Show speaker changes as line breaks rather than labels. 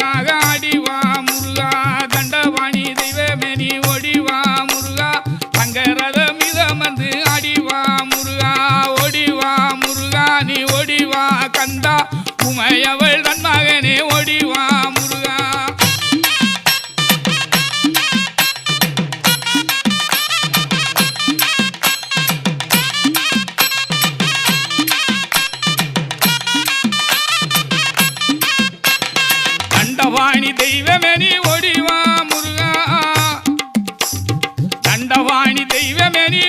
முருகனாக ஆடிவா முருகா தண்டவாணி தெய்வமே நீ ஓடிவா முருகா தங்கரத மிதமந்து ஆடிவா முருகா ஓடிவா முருகா நீ ஓடிவா கந்தா உமையவள் தன் மகனே ஓடிவா முருகா தண்டவாணி தெய்வமே நீ ஓடிவா முருகா தண்டவாணி தெய்வமே நீ